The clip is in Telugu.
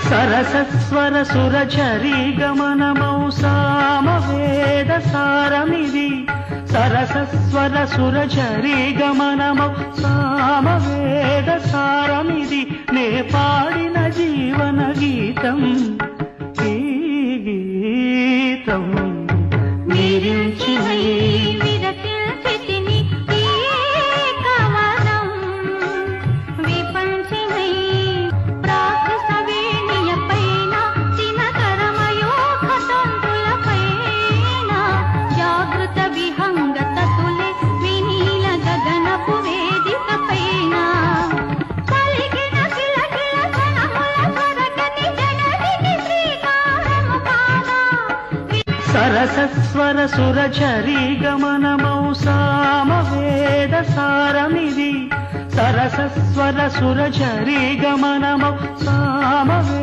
సరసస్వర సురచరీ గమనమౌ సామవేద సారమిది సరసస్వర సురచరీ గమనమౌ సామవేద సారమిది నే పాడిన జీవన గీతం ఈ గీతం నిరించి సరసస్వర సురచరీ గమనమౌ సామవేద సారమిది సరసస్వర సురచరీ గమనమౌ సామవేద